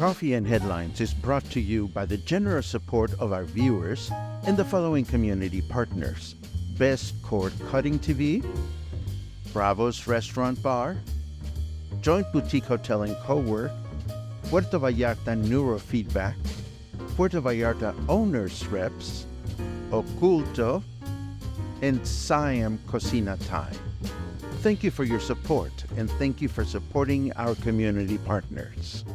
Coffee and Headlines is brought to you by the generous support of our viewers and the following community partners: Best Cord Cutting TV, Bravo's Restaurant Bar, Joint Boutique Hotel and Co-work, Puerto Vallarta Neurofeedback, Puerto Vallarta Owners Reps, Oculto, and Siam Cocina Thai. Thank you for your support, and thank you for supporting our community partners.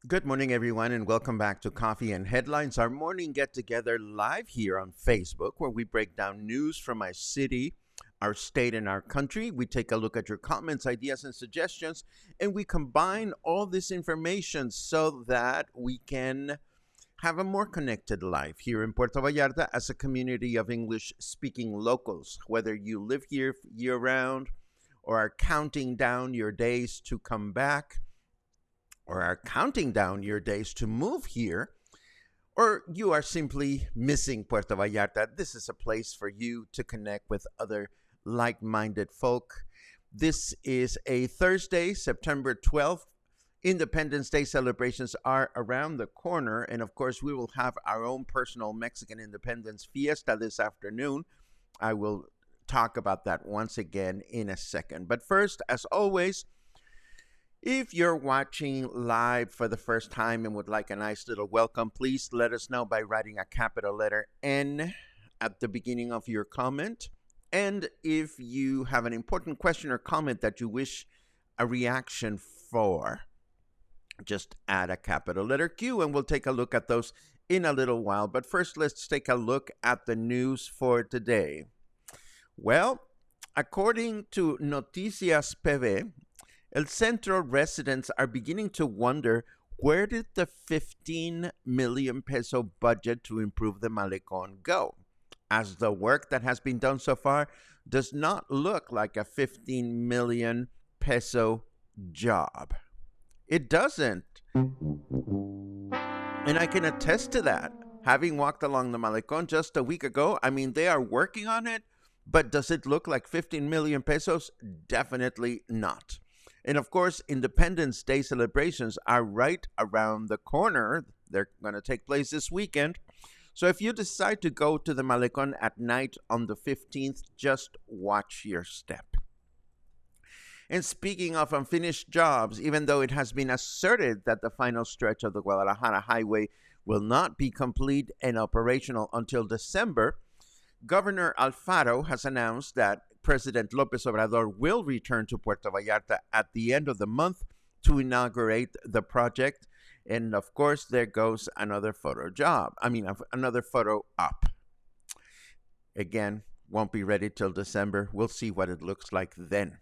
Good morning, everyone, and welcome back to Coffee and Headlines, our morning get-together live here on Facebook, where we break down news from our city, our state, and our country. We take a look at your comments, ideas, and suggestions, and we combine all this information so that we can have a more connected life here in Puerto Vallarta as a community of English-speaking locals. Whether you live here year-round or are counting down your days to come back, or are counting down your days to move here, or you are simply missing Puerto Vallarta, this is a place for you to connect with other like-minded folk. This is a Thursday, September 12th. Independence Day celebrations are around the corner, and of course, we will have our own personal Mexican Independence Fiesta this afternoon. I will talk about that once again in a second. But first, as always, if you're watching live for the first time and would like a nice little welcome, please let us know by writing a capital letter N at the beginning of your comment. And if you have an important question or comment that you wish a reaction for, just add a capital letter Q and we'll take a look at those in a little while. But first, let's take a look at the news for today. Well, according to Noticias PV, El Centro residents are beginning to wonder, where did the 15 million peso budget to improve the Malecón go? As the work that has been done so far does not look like a 15 million peso job. It doesn't. And I can attest to that. Having walked along the Malecón just a week ago, I mean, they are working on it, but does it look like 15 million pesos? Definitely not. And of course, Independence Day celebrations are right around the corner. They're going to take place this weekend. So if you decide to go to the Malecón at night on the 15th, just watch your step. And speaking of unfinished jobs, even though it has been asserted that the final stretch of the Guadalajara Highway will not be complete and operational until December, Governor Alfaro has announced that President López Obrador will return to Puerto Vallarta at the end of the month to inaugurate the project. And of course, there goes another photo another photo up. Again, won't be ready till December. We'll see what it looks like then.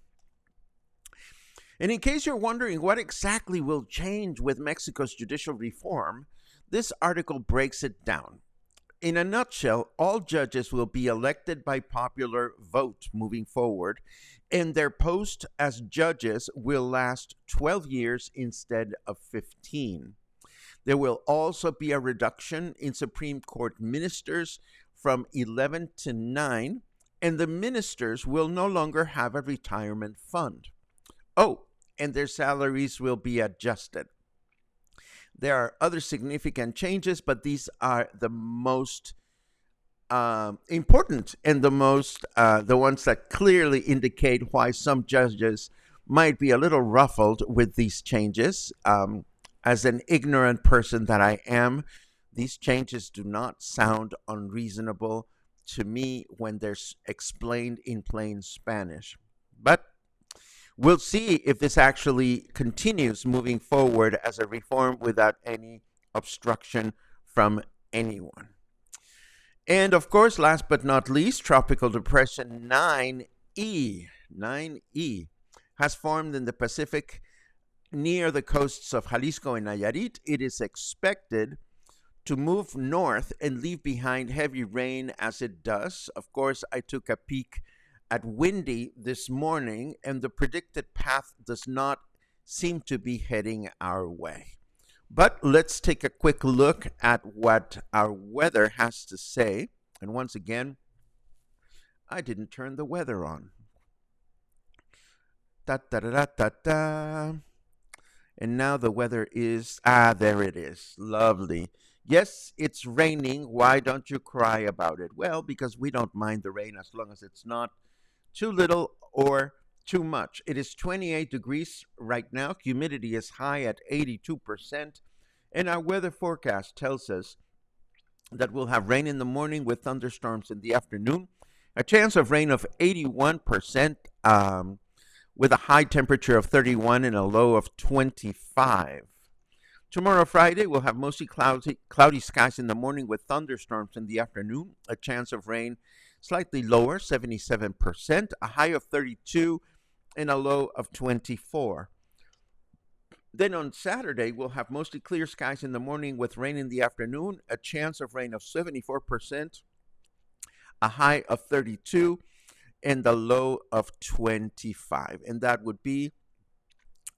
And in case you're wondering what exactly will change with Mexico's judicial reform, this article breaks it down. In a nutshell, all judges will be elected by popular vote moving forward, and their post as judges will last 12 years instead of 15. There will also be a reduction in Supreme Court ministers from 11 to 9, and the ministers will no longer have a retirement fund. Oh, and their salaries will be adjusted. There are other significant changes, but these are the most important and the ones that clearly indicate why some judges might be a little ruffled with these changes. As an ignorant person that I am, these changes do not sound unreasonable to me when they're explained in plain Spanish. But we'll see if this actually continues moving forward as a reform without any obstruction from anyone. And of course, last but not least, Tropical Depression 9E has formed in the Pacific near the coasts of Jalisco and Nayarit. It is expected to move north and leave behind heavy rain as it does. Of course, I took a peek at windy this morning, and the predicted path does not seem to be heading our way. But let's take a quick look at what our weather has to say. And once again, I didn't turn the weather on. Da da da da da da. And now the weather is, there it is. Lovely. Yes, it's raining. Why don't you cry about it? Well, because we don't mind the rain as long as it's not too little or too much. It is 28 degrees right now. Humidity is high at 82%. And our weather forecast tells us that we'll have rain in the morning with thunderstorms in the afternoon. A chance of rain of 81%, with a high temperature of 31 and a low of 25. Tomorrow, Friday, we'll have mostly cloudy skies in the morning with thunderstorms in the afternoon. A chance of rain slightly lower, 77%, a high of 32 and a low of 24. Then on Saturday, we'll have mostly clear skies in the morning with rain in the afternoon, a chance of rain of 74%, a high of 32, and the low of 25. And that would be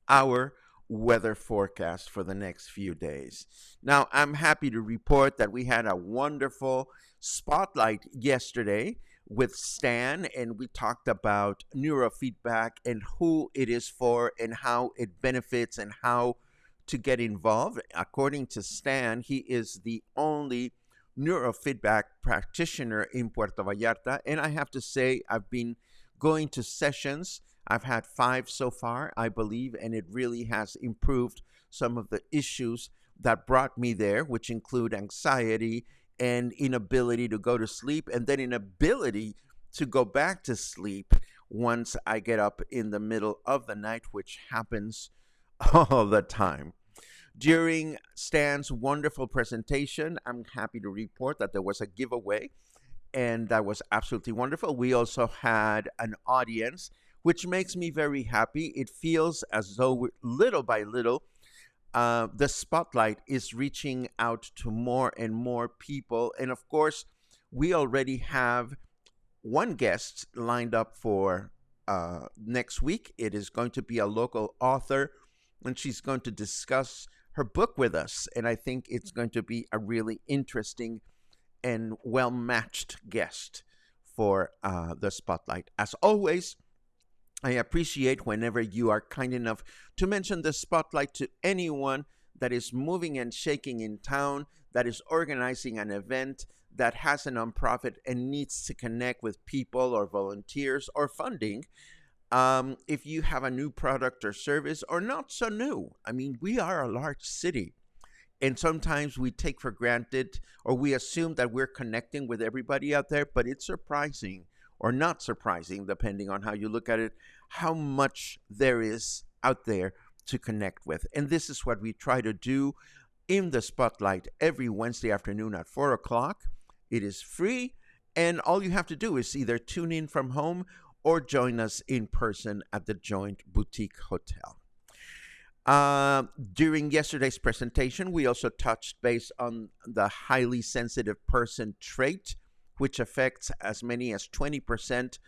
our weather forecast for the next few days. Now, I'm happy to report that we had a wonderful spotlight yesterday with Stan, and we talked about neurofeedback and who it is for and how it benefits and how to get involved. According to Stan, he is the only neurofeedback practitioner in Puerto Vallarta, and I have to say I've been going to sessions. I've had 5 so far, I believe, and it really has improved some of the issues that brought me there, which include anxiety and inability to go to sleep, and then inability to go back to sleep once I get up in the middle of the night, which happens all the time. During Stan's wonderful presentation, I'm happy to report that there was a giveaway, and that was absolutely wonderful. We also had an audience, which makes me very happy. It feels as though little by little, the spotlight is reaching out to more and more people. And of course, we already have one guest lined up for next week. It is going to be a local author, and she's going to discuss her book with us. And I think it's going to be a really interesting and well-matched guest for the spotlight. As always, I appreciate whenever you are kind enough to mention the spotlight to anyone that is moving and shaking in town, that is organizing an event, that has a nonprofit and needs to connect with people or volunteers or funding. If you have a new product or service, or not so new. I mean, we are a large city, and sometimes we take for granted or we assume that we're connecting with everybody out there, but it's surprising or not surprising, depending on how you look at it, how much there is out there to connect with. And this is what we try to do in the Spotlight every Wednesday afternoon at 4 o'clock. It is free, and all you have to do is either tune in from home or join us in person at the Joint Boutique Hotel. During yesterday's presentation, we also touched base on the highly sensitive person trait, which affects as many as 20%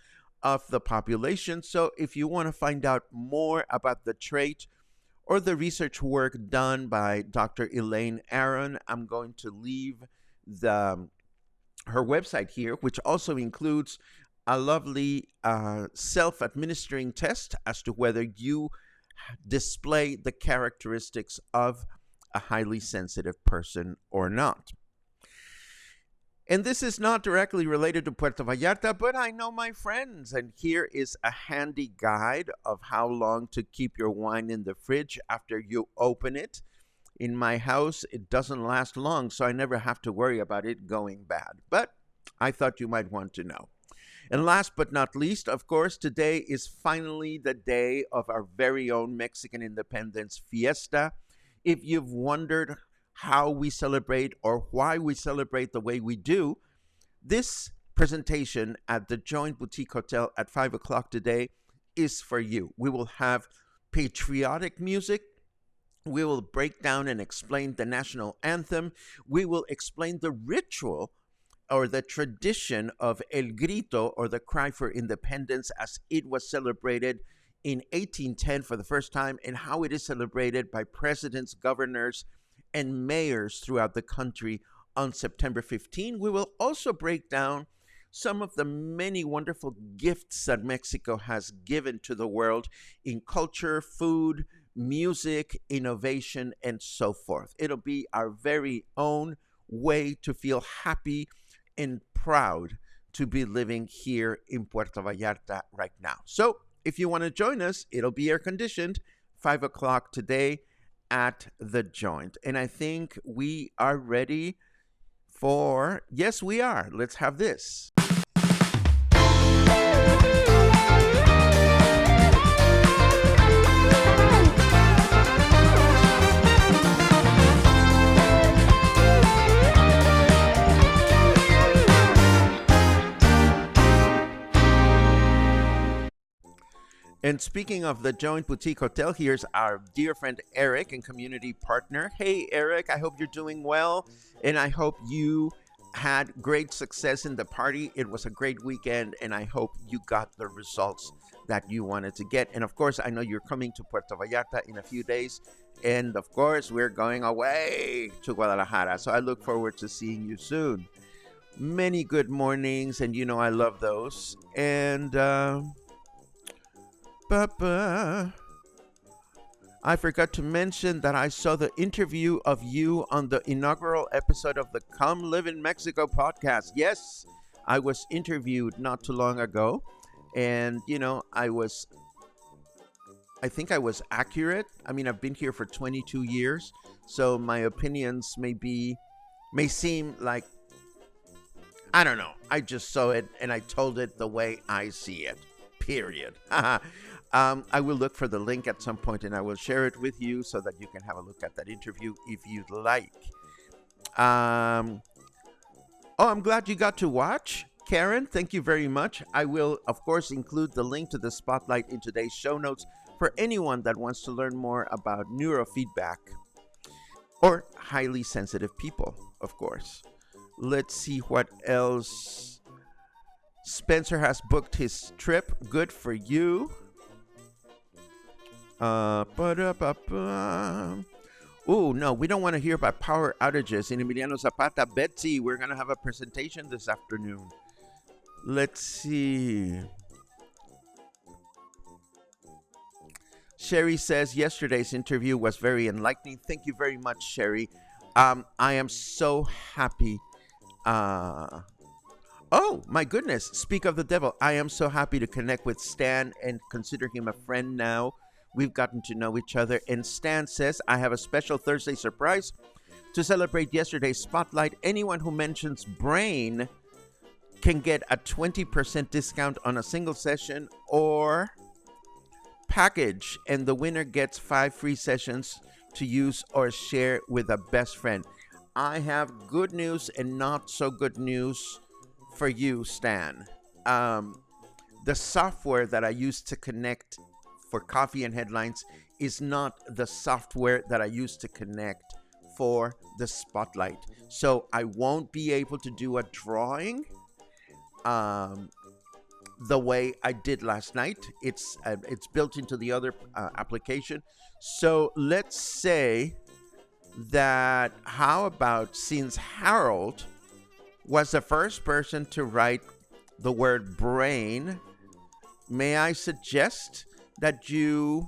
of the population. So if you want to find out more about the trait or the research work done by Dr. Elaine Aron, I'm going to leave her website here, which also includes a lovely self-administering test as to whether you display the characteristics of a highly sensitive person or not. And this is not directly related to Puerto Vallarta, but I know my friends, and here is a handy guide of how long to keep your wine in the fridge after you open it. In my house, it doesn't last long, so I never have to worry about it going bad. But I thought you might want to know. And last but not least, of course, today is finally the day of our very own Mexican Independence Fiesta. If you've wondered how we celebrate or why we celebrate the way we do, this presentation at the Joint Boutique Hotel at 5 o'clock today is for you. We will have patriotic music. We will break down and explain the national anthem. We will explain the ritual or the tradition of El Grito, or the cry for independence, as it was celebrated in 1810 for the first time, and how it is celebrated by presidents, governors, and mayors throughout the country on September 15. We will also break down some of the many wonderful gifts that Mexico has given to the world in culture, food, music, innovation, and so forth. It'll be our very own way to feel happy and proud to be living here in Puerto Vallarta right now. So if you want to join us, it'll be air conditioned, 5 o'clock today at the Joint. And I think we are ready for, yes, we are. Let's have this. And speaking of the Joint Boutique Hotel, here's our dear friend Eric and community partner. Hey, Eric, I hope you're doing well, and I hope you had great success in the party. It was a great weekend, and I hope you got the results that you wanted to get. And of course, I know you're coming to Puerto Vallarta in a few days, and of course, we're going away to Guadalajara, so I look forward to seeing you soon. Many good mornings, and you know I love those. And I forgot to mention that I saw the interview of you on the inaugural episode of the Come Live in Mexico podcast. Yes, I was interviewed not too long ago, and you know, I think I was accurate. I mean, I've been here for 22 years, so my opinions may seem like, I don't know. I just saw it and I told it the way I see it. Period. I will look for the link at some point and I will share it with you so that you can have a look at that interview if you'd like. I'm glad you got to watch. Karen, thank you very much. I will, of course, include the link to the spotlight in today's show notes for anyone that wants to learn more about neurofeedback or highly sensitive people, of course. Let's see what else. Spencer has booked his trip. Good for you. Oh, no, we don't want to hear about power outages. In Emiliano Zapata, Betsy, we're going to have a presentation this afternoon. Let's see. Sherry says yesterday's interview was very enlightening. Thank you very much, Sherry. I am so happy. Oh, my goodness. Speak of the devil. I am so happy to connect with Stan and consider him a friend now. We've gotten to know each other. And Stan says, I have a special Thursday surprise to celebrate yesterday's spotlight. Anyone who mentions brain can get a 20% discount on a single session or package. And the winner gets 5 free sessions to use or share with a best friend. I have good news and not so good news for you, Stan. The software that I use to connect for Coffee and Headlines is not the software that I use to connect for the spotlight. So I won't be able to do a drawing the way I did last night. It's built into the other application. So let's say that, how about, since Harold was the first person to write the word brain, may I suggest that you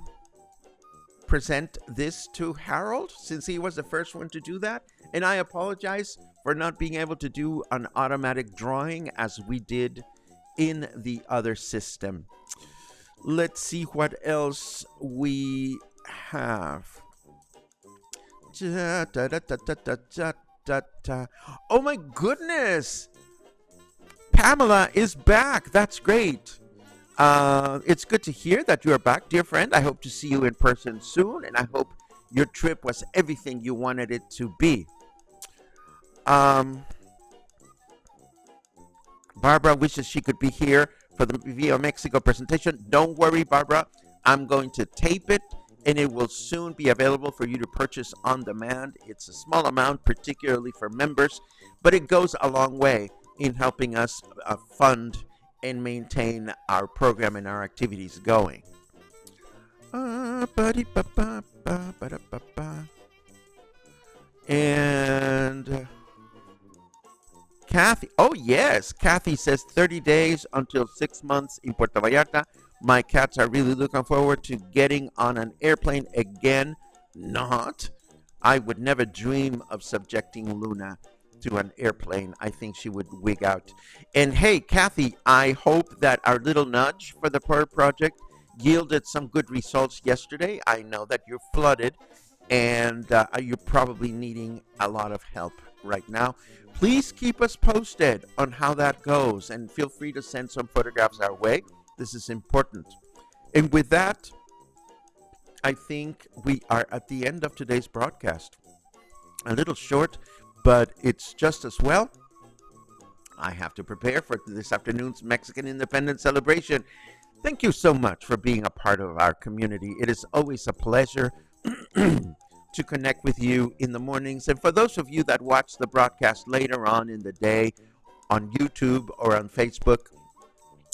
present this to Harold, since he was the first one to do that? And I apologize for not being able to do an automatic drawing as we did in the other system. Let's see what else we have. Oh my goodness! Pamela is back. That's great. It's good to hear that you are back, dear friend. I hope to see you in person soon, and I hope your trip was everything you wanted it to be. Barbara wishes she could be here for the VIVA Mexico presentation. Don't worry, Barbara. I'm going to tape it, and it will soon be available for you to purchase on demand. It's a small amount, particularly for members, but it goes a long way in helping us fund and maintain our program and our activities going. And Kathy, oh yes, Kathy says 30 days until 6 months in Puerto Vallarta. My cats are really looking forward to getting on an airplane again. Not. I would never dream of subjecting Luna to an airplane. I think she would wig out. And hey, Kathy, I hope that our little nudge for the PER project yielded some good results yesterday. I know that you're flooded and you're probably needing a lot of help right now. Please keep us posted on how that goes and feel free to send some photographs our way. This is important. And with that, I think we are at the end of today's broadcast. A little short, but it's just as well. I have to prepare for this afternoon's Mexican Independence celebration. Thank you so much for being a part of our community. It is always a pleasure to connect with you in the mornings. And for those of you that watch the broadcast later on in the day on YouTube or on Facebook,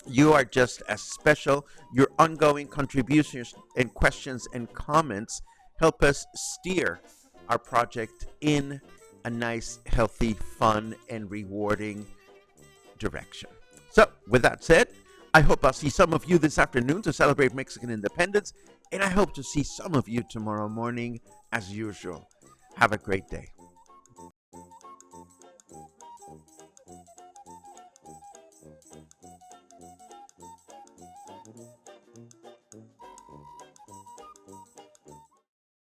you are just as special. Your ongoing contributions and questions and comments help us steer our project in a nice, healthy, fun, and rewarding direction. So, with that said, I hope I'll see some of you this afternoon to celebrate Mexican independence, and I hope to see some of you tomorrow morning as usual. Have a great day.